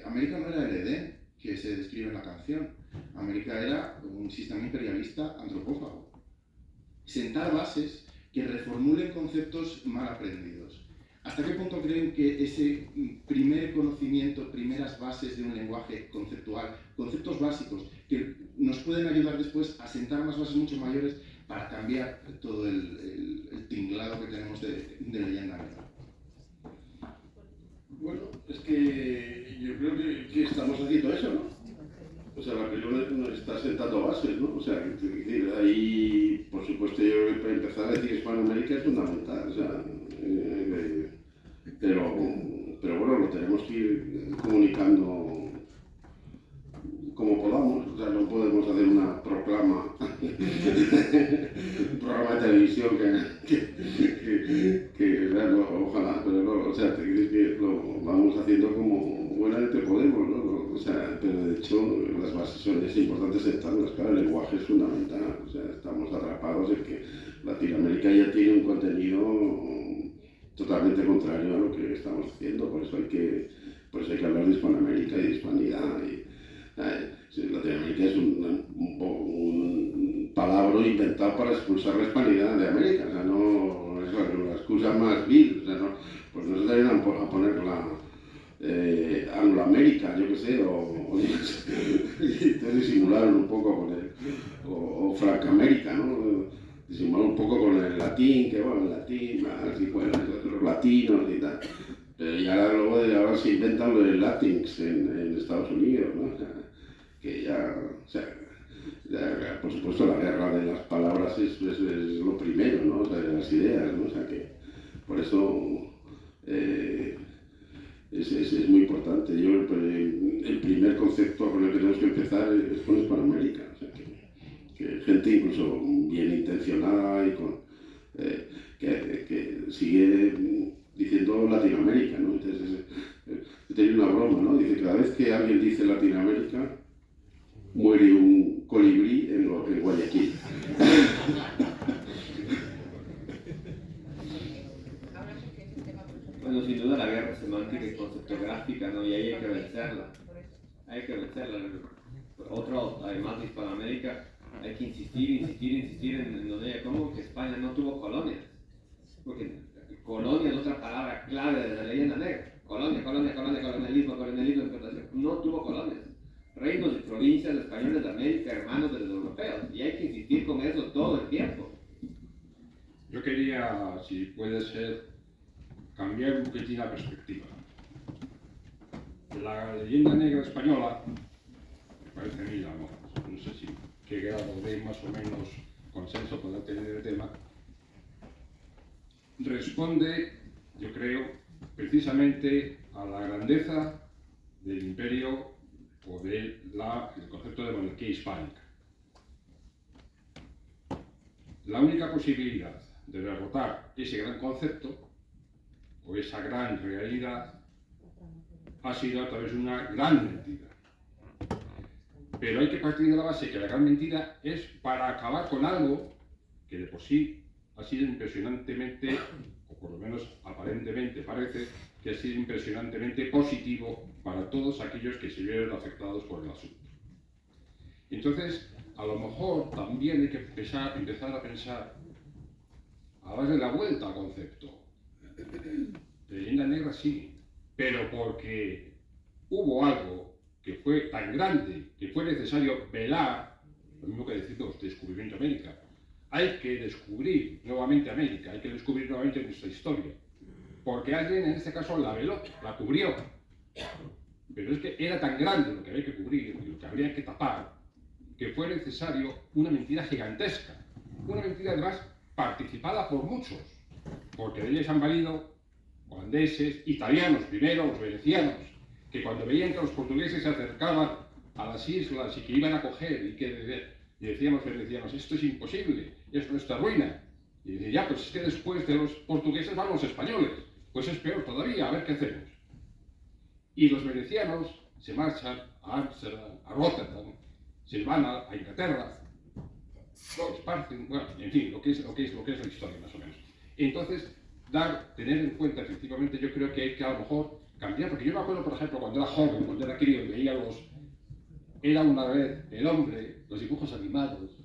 América no era el Edén que se describe en la canción, América era un sistema imperialista antropófago. Sentar bases que reformulen conceptos mal aprendidos. ¿Hasta qué punto creen que ese primer conocimiento, primeras bases de un lenguaje conceptual, conceptos básicos, que nos pueden ayudar después a sentar más bases mucho mayores para cambiar todo el tinglado que tenemos de leyenda negra? Bueno, es que yo creo que estamos haciendo eso, ¿no? O sea, la película está sentando bases, ¿no? O sea, ahí, por supuesto, yo creo que para empezar a decir Hispanoamérica es fundamental, o sea, pero bueno, lo tenemos que ir comunicando como podamos, o sea, no podemos hacer una proclama, un programa de televisión que ojalá, pero no, o sea, que lo vamos haciendo como buenamente podemos, ¿no? O sea, pero de hecho las bases son importantes sentarlas, claro, el lenguaje es fundamental, o sea, estamos atrapados en que Latinoamérica ya tiene un contenido totalmente contrario a lo que estamos haciendo, por eso hay que hablar de Hispanoamérica y de hispanidad. Latinoamérica es un palabra inventado para expulsar la hispanidad de América, o sea, no es la excusa más vil, o sea, no, pues no se deberían a poner Angloamérica, yo qué sé, entonces disimularon un poco con o Francamérica, ¿no? disimula un poco con el latín, que bueno, el latín, así, bueno, los latinos y tal. Pero ya luego ahora se inventan lo de Latinx en Estados Unidos, ¿no? O sea, que ya, o sea, ya, por supuesto la guerra de las palabras es lo primero, ¿no? O sea, de las ideas, ¿no? O sea que por eso es muy importante. Yo el primer concepto con el que tenemos que empezar es con Hispanoamérica, o sea que gente incluso bien intencionada y con que sigue diciendo Latinoamérica, ¿no? Entonces, tenía una broma, ¿no? Dice que cada vez que alguien dice Latinoamérica, muere un colibrí en Guayaquil. Bueno, sin duda la guerra semántica y conceptográfica, ¿no? Y ahí hay que vencerla. Hay que vencerla. Otro, además de Hispanoamérica, hay que insistir en donde como que España no tuvo colonias. Porque colonia es otra palabra clave de la leyenda negra. Colonialismo, no tuvo colonias. Reinos y provincias españoles de América, hermanos de los europeos. Y hay que insistir con eso todo el tiempo. Yo quería, si puede ser, cambiar un poquitín la perspectiva. La leyenda negra española, me parece a mí, no sé si qué grado de más o menos consenso pueda tener el tema, responde, yo creo, precisamente a la grandeza del imperio o del concepto de monarquía hispánica. La única posibilidad de derrotar ese gran concepto o esa gran realidad ha sido a través de una gran mentira. Pero hay que partir de la base que la gran mentira es para acabar con algo que de por sí ha sido impresionantemente, o por lo menos aparentemente parece, que ha sido impresionantemente positivo para todos aquellos que se vieron afectados por el asunto. Entonces, a lo mejor también hay que empezar a pensar, a darle la vuelta al concepto. De leyenda negra sí, pero porque hubo algo que fue tan grande que fue necesario velar, lo mismo que decir los descubrimientos de América. Hay que descubrir nuevamente América, hay que descubrir nuevamente nuestra historia, porque alguien en este caso la veló, la cubrió. Pero es que era tan grande lo que había que cubrir y lo que habría que tapar, que fue necesario una mentira gigantesca, una mentira además participada por muchos, porque de ella se han valido holandeses, italianos primero, los venecianos, que cuando veían que los portugueses se acercaban a las islas y que iban a coger y que decían los venecianos, esto es imposible, es nuestra ruina. Y decían, ya, pues es que después de los portugueses van los españoles, pues es peor todavía, a ver qué hacemos. Y los venecianos se marchan a Ámsterdam, a Rotterdam, se van a Inglaterra, lo esparcen, bueno, en fin, lo que es la historia más o menos. Entonces, tener en cuenta efectivamente, yo creo que hay que a lo mejor cambiar, porque yo me acuerdo, por ejemplo, cuando era joven, cuando era crío, veía era una vez el hombre, los dibujos animados,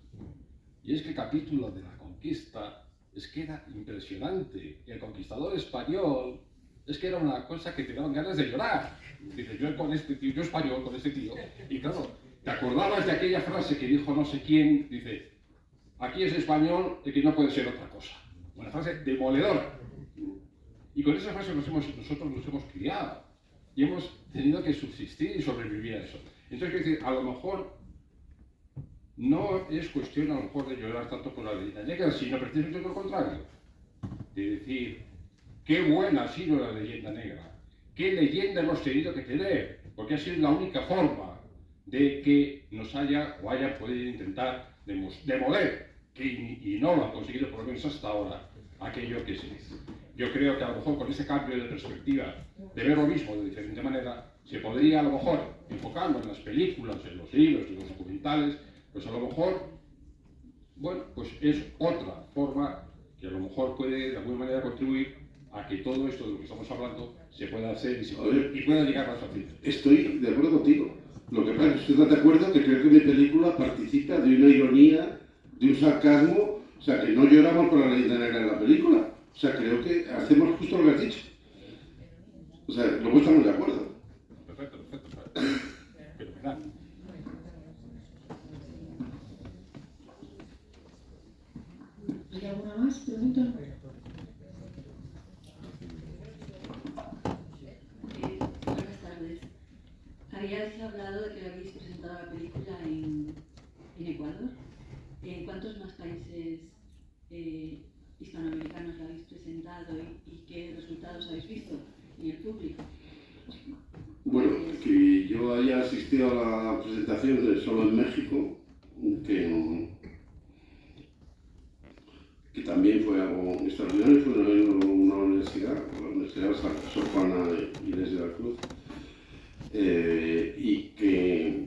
y es que el capítulo de la conquista, es que era impresionante, el conquistador español, es que era una cosa que te daban ganas de llorar. Dices, yo con este tío, yo español con este tío, y claro, te acordabas de aquella frase que dijo no sé quién, dice, aquí es español y que no puede ser otra cosa. Una frase demoledora. Y con esa frase nosotros nos hemos criado y hemos tenido que subsistir y sobrevivir a eso. Entonces, quiero decir, a lo mejor no es cuestión a lo mejor de llorar tanto por la leyenda negra, sino precisamente lo contrario. De decir, qué buena ha sido la leyenda negra, qué leyenda hemos tenido que tener, porque ha sido la única forma de que nos haya podido intentar demoler, y no lo han conseguido por lo menos hasta ahora, aquello que se hizo. Yo creo que a lo mejor con ese cambio de perspectiva, de ver lo mismo de diferente manera, se podría a lo mejor, enfocando en las películas, en los libros, en los documentales, pues a lo mejor, bueno, pues es otra forma que a lo mejor puede de alguna manera contribuir a que todo esto de lo que estamos hablando se pueda hacer y pueda llegar más fácilmente. Estoy de acuerdo contigo. Lo que pasa es que estoy de acuerdo que creo que mi película participa de una ironía, de un sarcasmo, o sea, que no lloramos por la leyenda negra en la película. O sea, creo que hacemos justo lo que has dicho. O sea, luego estamos de acuerdo. Perfecto. Pero verdad. alguna más pregunta? Buenas tardes. Habíais hablado de que habéis presentado la película en Ecuador. ¿En cuántos más países hispanoamericanos la habéis presentado y qué resultados habéis visto en el público? Bueno, que yo haya asistido a la presentación solo en México, que también fue algo extraordinario, fue una universidad, la Universidad Sor Juana Inés de la Cruz, y que,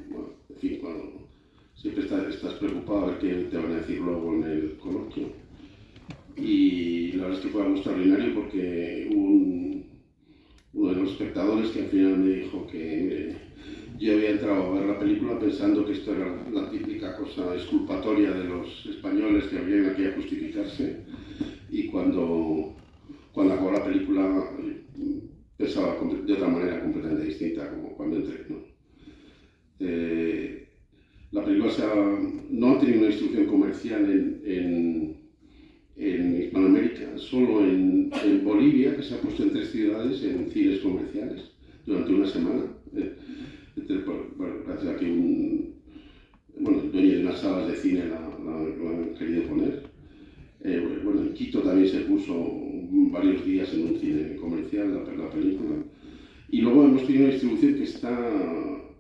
bueno, en fin, cuando siempre estás preocupado a ver qué te van a decir luego en el coloquio. Y la verdad es que fue algo extraordinario porque uno de los espectadores que al final me dijo que yo había entrado a ver la película pensando que esto era la típica cosa exculpatoria de los españoles que habían aquí a justificarse, y cuando acabó la película pensaba de otra manera completamente distinta como cuando entré, ¿no? La película no ha tenido una distribución comercial en Hispanoamérica, solo en Bolivia, que se ha puesto en 3 ciudades en cines comerciales durante una semana, gracias a que el dueño de unas salas de cine lo han querido poner. Bueno, en Quito también se puso varios días en un cine comercial la película. Y luego hemos tenido una distribución que está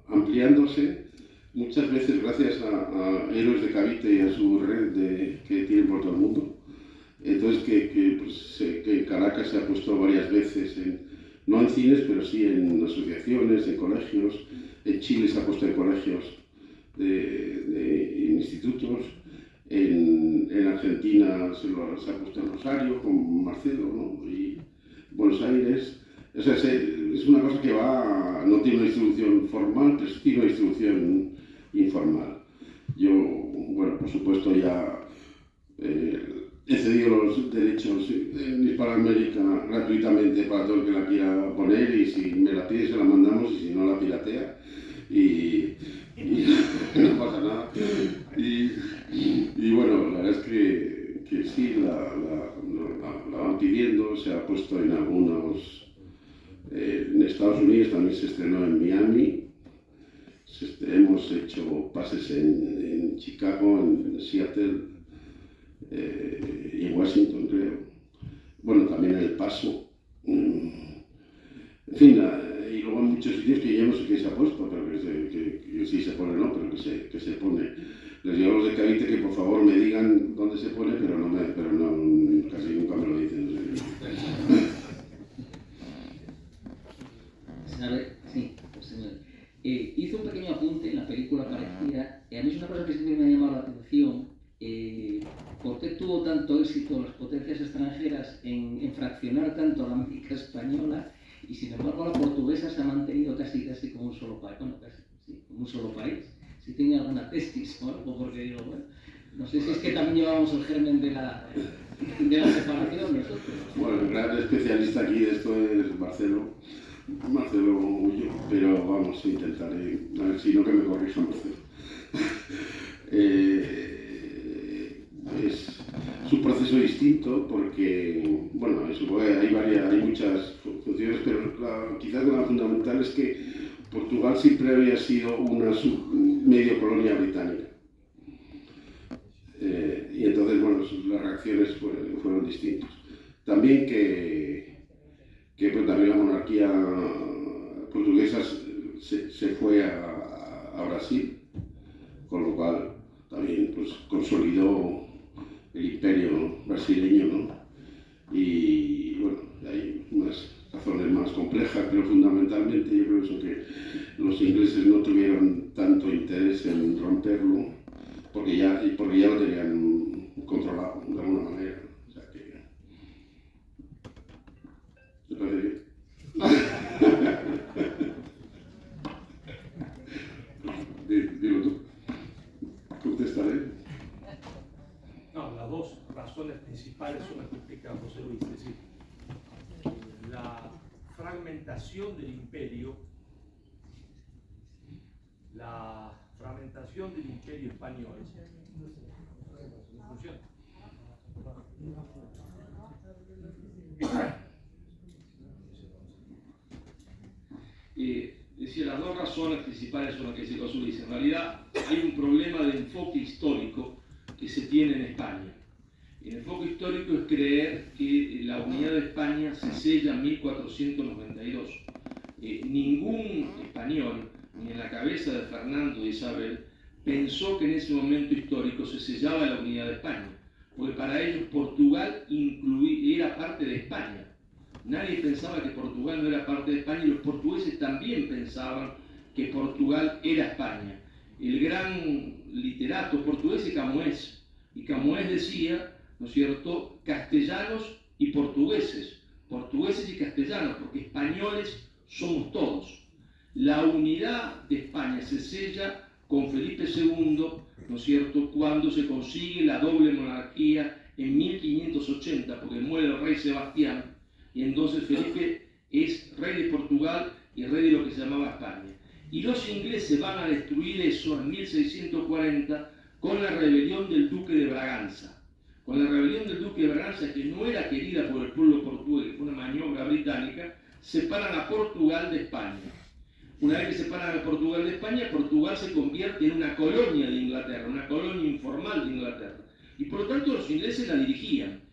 ampliándose, muchas veces gracias a Héroes de Cavite y a su red que tienen por todo el mundo. Entonces, que en Caracas se ha puesto varias veces, no en cines, pero sí en asociaciones, en colegios. En Chile se ha puesto en colegios, en institutos. En Argentina se ha puesto en Rosario con Marcelo, ¿no? Y Buenos Aires. O sea, es una cosa que no tiene una distribución formal, pero sí tiene una distribución informal. Yo, bueno, por supuesto ya he cedido los derechos en Hispanoamérica gratuitamente para todo el que la quiera poner, y si me la pide se la mandamos, y si no la piratea y no pasa nada. Y bueno, la verdad es que sí, la van pidiendo, se ha puesto en algunos... en Estados Unidos también se estrenó en Miami, hemos hecho pases en Chicago, en Seattle, y en Washington, creo. Bueno, también en El Paso. En fin, y luego en muchos sitios que ya no sé qué se ha puesto, pero que sí se pone, ¿no? Pero que se pone. Les digo a los de Cavite que por favor me digan dónde se pone, pero casi nunca me lo dicen. ¿Sabe? Sí, pues hizo un pequeño apunte en la película parecida, y a mí es una cosa que siempre me ha llamado la atención. ¿Por qué tuvo tanto éxito las potencias extranjeras en fraccionar tanto la América española, y sin embargo la portuguesa se ha mantenido casi como un solo país? Bueno, casi, sí, como un solo país. Si tiene alguna tesis o algo, porque digo, bueno, no sé si es que también llevamos el germen de la separación nosotros. Bueno, el gran especialista aquí de esto es Marcelo Ullo, pero vamos, intentaré, a ver si no, que me corrija Marcelo. Es un proceso distinto porque, bueno, hay muchas funciones, pero quizás la fundamental es que Portugal siempre había sido una medio colonia británica. Y entonces, bueno, las reacciones fueron distintas. También también la monarquía portuguesa se fue a Brasil, con lo cual también pues, consolidó el imperio brasileño, ¿no? Y bueno, hay unas razones más complejas, pero fundamentalmente yo creo que los ingleses no tuvieron tanto interés en romperlo, porque ya lo tenían controlado de alguna manera. O sea que... ¿Te parece bien? Dilo tú. Contestaré. No, las dos razones principales son las que explica José Luis. Es decir, la fragmentación del imperio español, Decía, las dos razones principales son las que dice José Luis. En realidad hay un problema de enfoque histórico que se tiene en España. El enfoque histórico es creer que la unidad de España se sella en 1492. Ningún español, ni en la cabeza de Fernando y Isabel, pensó que en ese momento histórico se sellaba la unidad de España, porque para ellos Portugal era parte de España. Nadie pensaba que Portugal no era parte de España y los portugueses también pensaban que Portugal era España. El gran literato portugués es Camões, y Camões decía, ¿no es cierto?, castellanos y portugueses y castellanos, porque españoles somos todos. La unidad de España se sella con Felipe II, ¿no es cierto?, cuando se consigue la doble monarquía en 1580, porque muere el rey Sebastián, y entonces Felipe es rey de Portugal y rey de lo que se llamaba España. Y los ingleses van a destruir eso en 1640 con la rebelión del duque de Braganza. Con la rebelión del duque de Braganza, que no era querida por el pueblo portugués, que fue una maniobra británica, separan a Portugal de España. Una vez que separan a Portugal de España, Portugal se convierte en una colonia de Inglaterra, una colonia informal de Inglaterra. Y por lo tanto los ingleses la dirigían.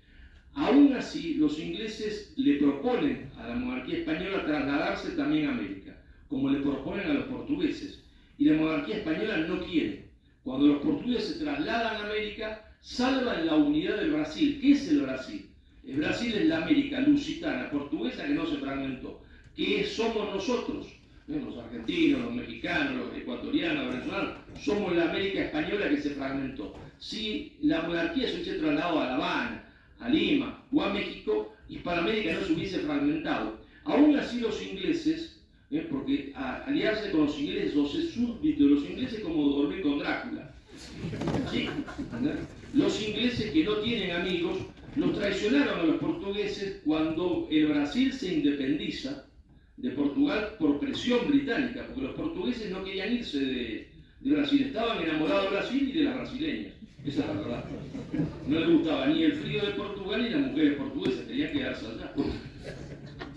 Aún así, los ingleses le proponen a la monarquía española trasladarse también a América, como le proponen a los portugueses. Y la monarquía española no quiere. Cuando los portugueses se trasladan a América, salvan la unidad del Brasil. ¿Qué es el Brasil? El Brasil es la América lusitana, portuguesa, que no se fragmentó. ¿Qué somos nosotros? Los argentinos, los mexicanos, los ecuatorianos, los venezolanos, somos la América española que se fragmentó. Si la monarquía se hubiese trasladado a La Habana, a Lima o a México, Hispanoamérica no se hubiese fragmentado. Aún así los ingleses, porque aliarse con los ingleses o ser súbdito de los ingleses es como dormir con Drácula. ¿Sí? Los ingleses que no tienen amigos, los traicionaron a los portugueses cuando el Brasil se independiza de Portugal por presión británica, porque los portugueses no querían irse de Brasil, estaban enamorados de Brasil y de las brasileñas. Esa es la verdad. No les gustaba ni el frío de Portugal ni las mujeres portuguesas, querían quedarse allá.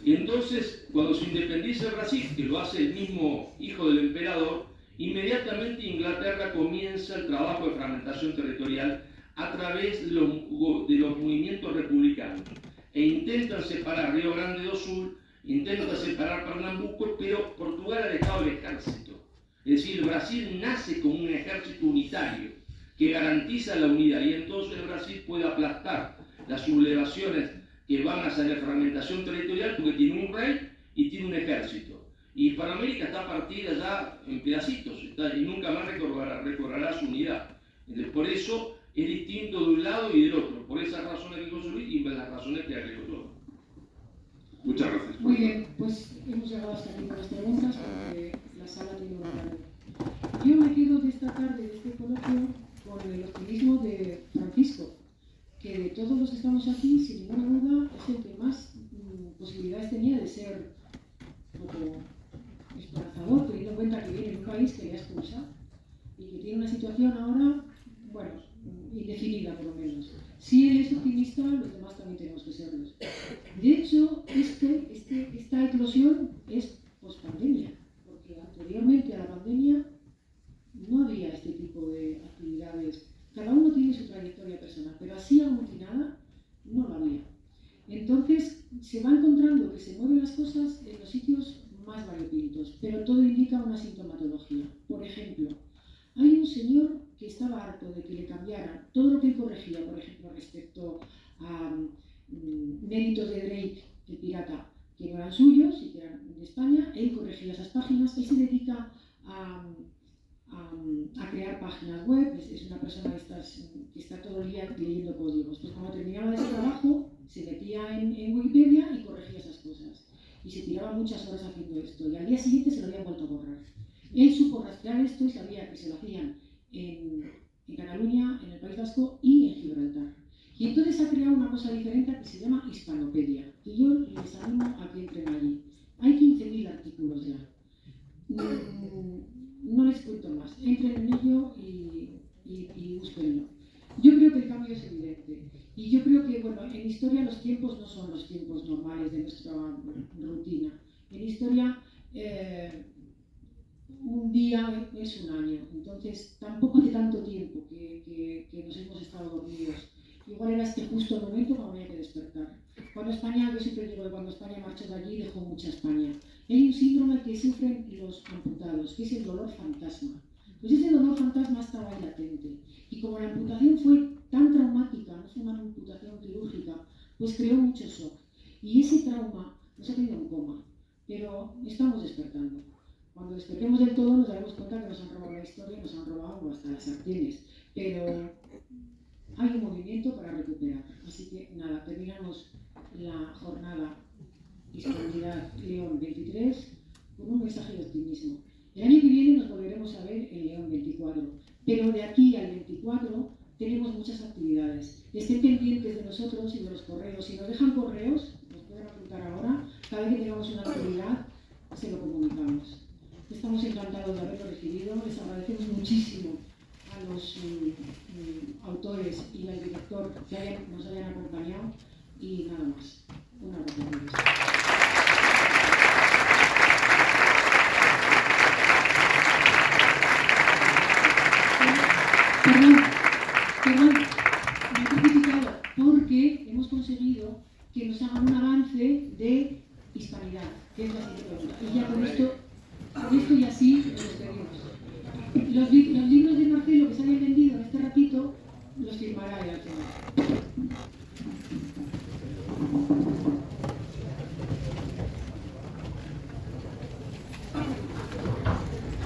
Y entonces, cuando se independiza Brasil, que lo hace el mismo hijo del emperador, inmediatamente Inglaterra comienza el trabajo de fragmentación territorial a través de los movimientos republicanos. E intentan separar Río Grande do Sul, intentan separar Pernambuco, pero Portugal ha dejado el ejército. Es decir, Brasil nace como un ejército unitario que garantiza la unidad, y entonces Brasil puede aplastar las sublevaciones que van hacia la fragmentación territorial porque tiene un rey y tiene un ejército. Y Hispanoamérica está partida ya en pedacitos y nunca más recobrará su unidad. Entonces, por eso es distinto de un lado y del otro, por esas razones que José Luis y por las razones que agregó yo. Muchas gracias. Muy bien, pues hemos llegado hasta aquí con las preguntas porque la sala tiene una tarde. Yo me quedo de esta tarde, de este coloquio, con el optimismo de Francisco, que de todos los que estamos aquí, sin ninguna duda, es el que más posibilidades tenía de ser esperanzador, teniendo en cuenta que viene de un país que le ha expulsado y que tiene una situación ahora, bueno, indefinida por lo menos. Si él es optimista, los demás también tenemos que serlos. De hecho, esta eclosión es pospandemia, porque anteriormente a la pandemia no había este tipo de actividades. Cada uno tiene su trayectoria personal, pero así aglutinada no la había. Entonces se va encontrando que se mueven las cosas en los sitios más variopintos, pero todo indica una sintomatología. Por ejemplo, hay un señor que estaba harto de que le cambiaran todo lo que él corregía, por ejemplo, respecto a méritos de Drake, el pirata, que no eran suyos y que eran de España. Él corregía esas páginas, él se dedica a crear páginas web, es una persona que está todo el día leyendo códigos. Pues cuando terminaba ese trabajo, se metía en Wikipedia y corregía esas cosas. Y se tiraba muchas horas haciendo esto. Y al día siguiente se lo habían vuelto a borrar. Él supo rastrear esto y sabía que se lo hacían en Cataluña, en el País Vasco y en Gibraltar. Y entonces ha creado una cosa diferente que se llama Hispanopedia. Y yo les animo a que entren allí. Hay 15.000 artículos ya. No les cuento más. Entren en ello y búsquenlo. Yo creo que el cambio es evidente. Y yo creo que, bueno, en historia los tiempos no son los tiempos normales de nuestra rutina. En historia un día es un año, entonces tampoco hace tanto tiempo que nos hemos estado dormidos. Igual era este justo el momento cuando había que despertar. Cuando España, yo siempre digo que cuando España marchó de allí dejó mucha España. Y hay un síndrome que sufren los amputados, que es el dolor fantasma. Pues ese dolor fantasma estaba ahí latente. Y como la amputación fue tan traumática, no fue una amputación quirúrgica, pues creó mucho shock. Y ese trauma nos ha tenido en coma, pero estamos despertando. Cuando despertemos del todo nos daremos cuenta que nos han robado la historia, nos han robado hasta las sartenes, pero hay un movimiento para recuperar. Así que nada, terminamos la jornada Hispanidad León 23 con un mensaje de optimismo. El año que viene nos volveremos a ver en León 24, pero de aquí al 24 tenemos muchas actividades. Estén pendientes de nosotros y de los correos. Si nos dejan correos, nos pueden apuntar ahora, cada vez que tengamos una actividad se lo comunicamos. Estamos encantados de haberlo recibido, les agradecemos muchísimo a los autores y al director que nos hayan acompañado y nada más. Un abrazo. Perdón, me he certificado porque hemos conseguido que nos hagan un avance de hispanidad, que es la siguiente pregunta. Y ya con esto y así nos despedimos. Los libros de Marcelo que se hayan vendido en este ratito los firmará él al final.